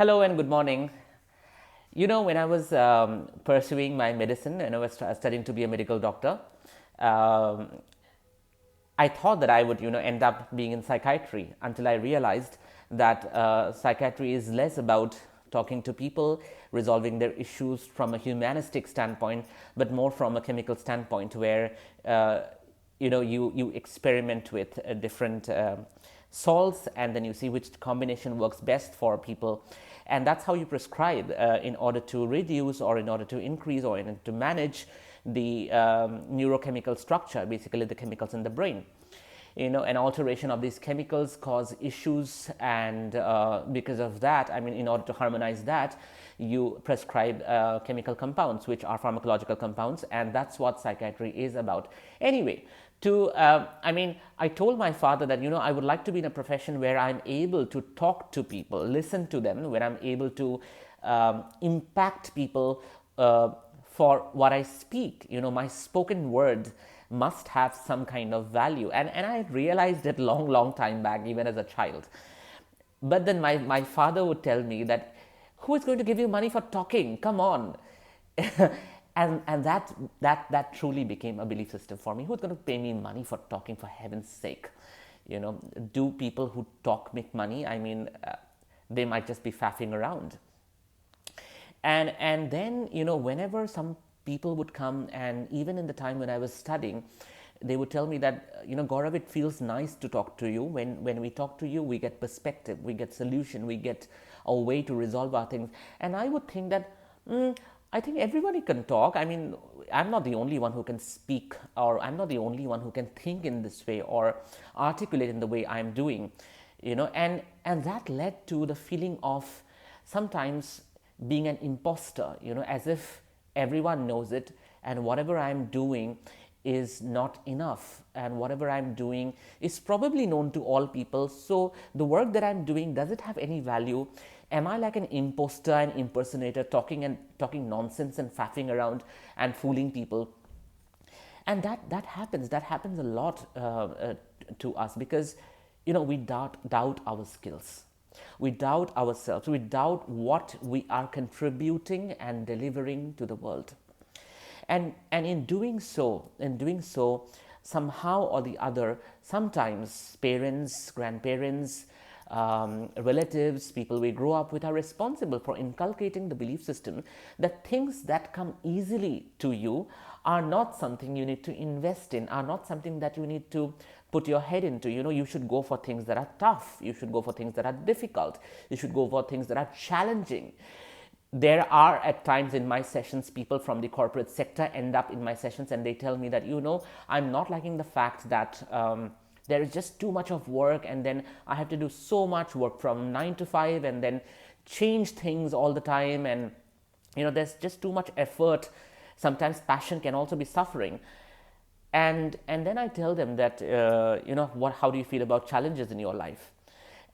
Hello and good morning. When I was pursuing my medicine and I was studying to be a medical doctor, um, I thought that I would, end up being in psychiatry until I realized that psychiatry is less about talking to people, resolving their issues from a humanistic standpoint, but more from a chemical standpoint, where you experiment with different salts, and then you see which combination works best for people, and that's how you prescribe in order to reduce or in order to increase or in order to manage the neurochemical structure, basically the chemicals in the brain. An alteration of these chemicals cause issues, and because of that, in order to harmonize that, you prescribe chemical compounds, which are pharmacological compounds, and that's what psychiatry is about. Anyway, I told my father that I would like to be in a profession where I'm able to talk to people, listen to them, where I'm able to impact people for what I speak. My spoken word must have some kind of value, and I realized it long time back, even as a child. But then my father would tell me that, who is going to give you money for talking? Come on. And that truly became a belief system for me. Who's going to pay me money for talking, for heaven's sake? Do people who talk make money? They might just be faffing around. And then whenever some people would come, and even in the time when I was studying, they would tell me that, Gaurav, it feels nice to talk to you. When we talk to you, we get perspective, we get solution, we get a way to resolve our things. And I would think that, I think everybody can talk. I'm not the only one who can speak, or I'm not the only one who can think in this way or articulate in the way I'm doing. And that led to the feeling of sometimes being an imposter, as if everyone knows it, and whatever I'm doing is not enough, and whatever I'm doing is probably known to all people. So the work that I'm doing, does it have any value? Am I like an imposter, an impersonator, talking nonsense and faffing around and fooling people? And that happens a lot to us, because we doubt our skills, we doubt ourselves, we doubt what we are contributing and delivering to the world. And in doing so, somehow or the other, sometimes parents, grandparents, relatives, people we grow up with, are responsible for inculcating the belief system that things that come easily to you are not something you need to invest in, are not something that you need to put your head into. You should go for things that are tough, you should go for things that are difficult, you should go for things that are challenging. There are at times in my sessions, people from the corporate sector end up in my sessions, and they tell me that, I'm not liking the fact that there is just too much of work, and then I have to do so much work from 9 to 5, and then change things all the time, and there's just too much effort. Sometimes passion can also be suffering. And then I tell them that, how do you feel about challenges in your life?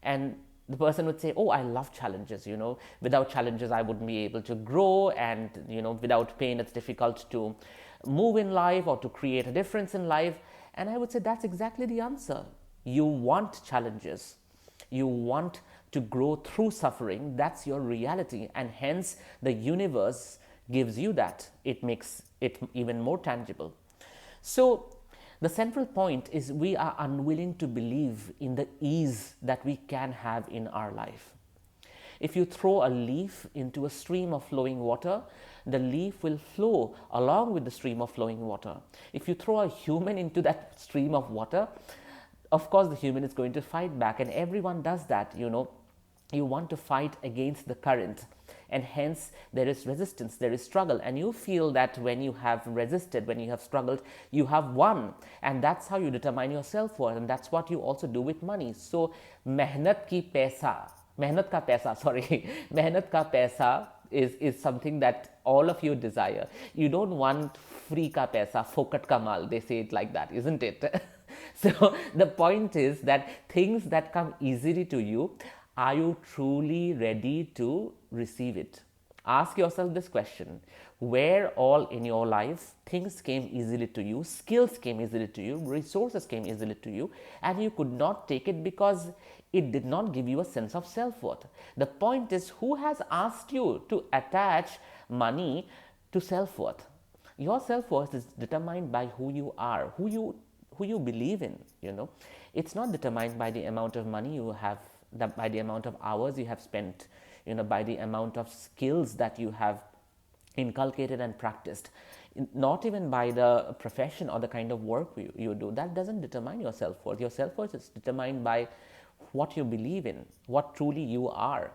And the person would say, oh, I love challenges. Without challenges I wouldn't be able to grow, and without pain it's difficult to move in life or to create a difference in life. And I would say, that's exactly the answer. You want challenges, you want to grow through suffering. That's your reality, and hence the universe gives you that. It makes it even more tangible. So the central point is, we are unwilling to believe in the ease that we can have in our life. If you throw a leaf into a stream of flowing water, the leaf will flow along with the stream of flowing water. If you throw a human into that stream of water, of course the human is going to fight back, and everyone does that. You want to fight against the current, and hence there is resistance, there is struggle, and you feel that when you have resisted, when you have struggled, you have won, and that's how you determine your self-worth, and that's what you also do with money. So mehnat ka paisa mehnat ka paisa is something that all of you desire. You don't want free ka paisa, fokat ka mal, they say it like that, isn't it? So the point is that things that come easily to you, are you truly ready to receive it? Ask yourself this question: where all in your life things came easily to you, skills came easily to you, resources came easily to you, and you could not take it because it did not give you a sense of self worth. The point is, who has asked you to attach money to self worth? Your self worth is determined by who you are, who you believe in. It's not determined by the amount of money you have, by the amount of hours you have spent, by the amount of skills that you have inculcated and practiced, not even by the profession or the kind of work you do. That doesn't determine your self worth. Your self worth is determined by what you believe in, what truly you are.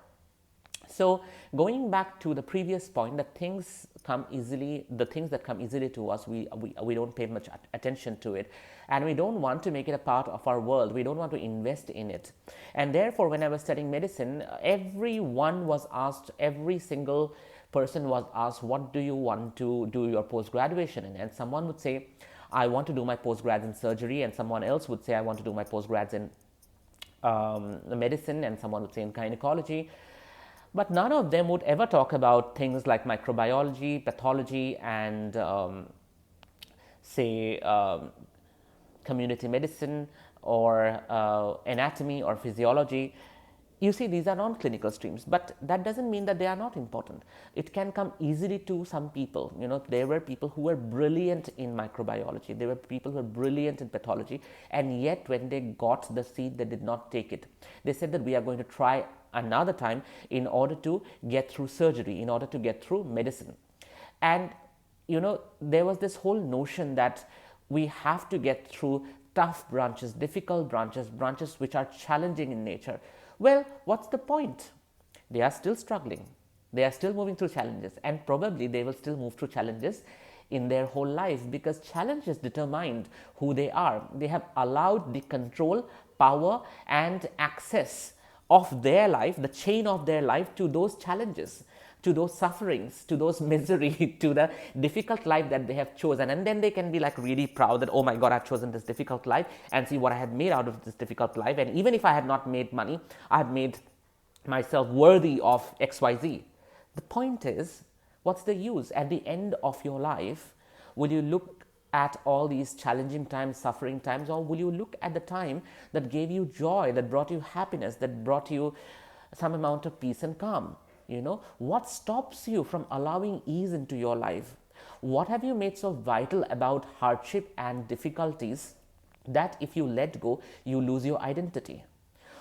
So going back to the previous point, that things come easily, the things that come easily to us, we don't pay much attention to it, and we don't want to make it a part of our world. We don't want to invest in it. And therefore, when I was studying medicine, everyone was asked, every single person was asked, what do you want to do your post-graduation in? And someone would say, I want to do my post-grads in surgery, and someone else would say, I want to do my post-grads in medicine, and someone would say in gynecology. But none of them would ever talk about things like microbiology, pathology, and say community medicine, or anatomy or physiology. You see, these are non-clinical streams, but that doesn't mean that they are not important. It can come easily to some people. There were people who were brilliant in microbiology. There were people who were brilliant in pathology, and yet when they got the seat, they did not take it. They said that we are going to try another time in order to get through surgery, in order to get through medicine. And there was this whole notion that we have to get through tough branches, difficult branches which are challenging in nature. Well, what's the point? They are still struggling. They are still moving through challenges, and probably they will still move through challenges in their whole life, because challenges determined who they are. They have allowed the control, power, and access of their life, the chain of their life, to those challenges, to those sufferings, to those misery, to the difficult life that they have chosen. And then they can be like really proud that, oh my God, I've chosen this difficult life, and see what I have made out of this difficult life. And even if I had not made money, I have made myself worthy of XYZ. The point is, what's the use? At the end of your life, will you look at all these challenging times, suffering times, or will you look at the time that gave you joy, that brought you happiness, that brought you some amount of peace and calm? What stops you from allowing ease into your life? What have you made so vital about hardship and difficulties that if you let go, you lose your identity?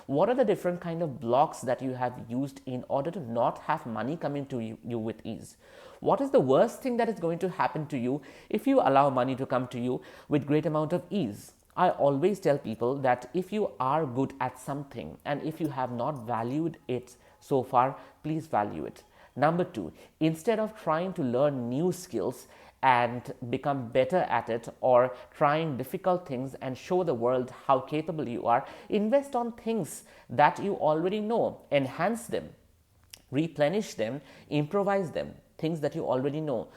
What are the different kind of blocks that you have used in order to not have money coming to you with ease? What is the worst thing that is going to happen to you if you allow money to come to you with great amount of ease? I always tell people that if you are good at something, and if you have not valued it so far, please value it. Number two, instead of trying to learn new skills and become better at it, or trying difficult things and show the world how capable you are, invest on things that you already know, enhance them, replenish them, improvise them, things that you already know,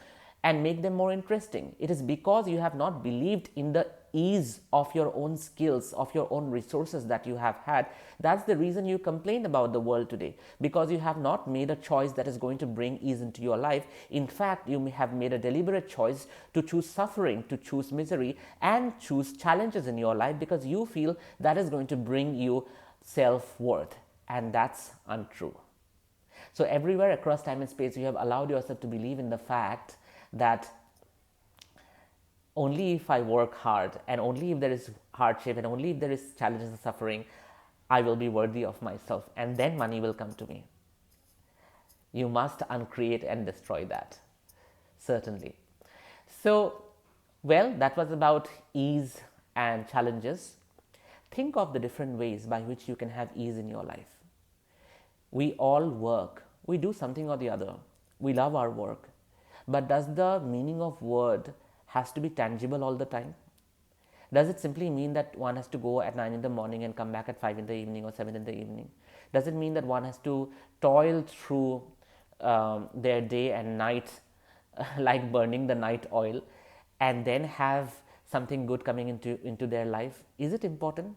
and make them more interesting. It is because you have not believed in the ease of your own skills, of your own resources that you have had. That's the reason you complain about the world today, because you have not made a choice that is going to bring ease into your life. In fact, you may have made a deliberate choice to choose suffering, to choose misery, and choose challenges in your life because you feel that is going to bring you self-worth, and that's untrue. So everywhere across time and space, you have allowed yourself to believe in the fact that only if I work hard, and only if there is hardship, and only if there is challenges and suffering, I will be worthy of myself, and then money will come to me. You must uncreate and destroy that, certainly. So, well, that was about ease and challenges. Think of the different ways by which you can have ease in your life. We all work. We do something or the other. We love our work. But does the meaning of word has to be tangible all the time? Does it simply mean that one has to go at 9 in the morning and come back at 5 in the evening or 7 in the evening? Does it mean that one has to toil through their day and night like burning the night oil, and then have something good coming into their life? Is it important?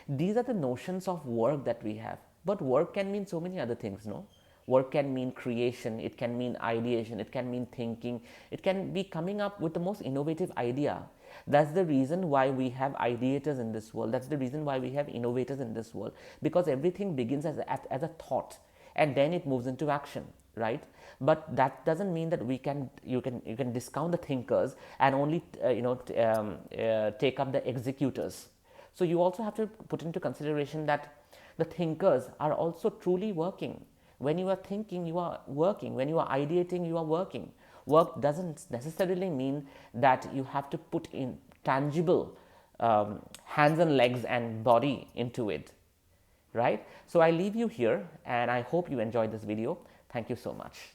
These are the notions of work that we have. But work can mean so many other things, no? Work can mean creation, it can mean ideation, it can mean thinking, it can be coming up with the most innovative idea. That's the reason why we have ideators in this world. That's the reason why we have innovators in this world, because everything begins as a thought, and then it moves into action, right? But that doesn't mean that you can discount the thinkers and only take up the executors. So you also have to put into consideration that the thinkers are also truly working. When you are thinking, you are working. When you are ideating, you are working. Work doesn't necessarily mean that you have to put in tangible hands and legs and body into it, right? So I leave you here, and I hope you enjoyed this video. Thank you so much.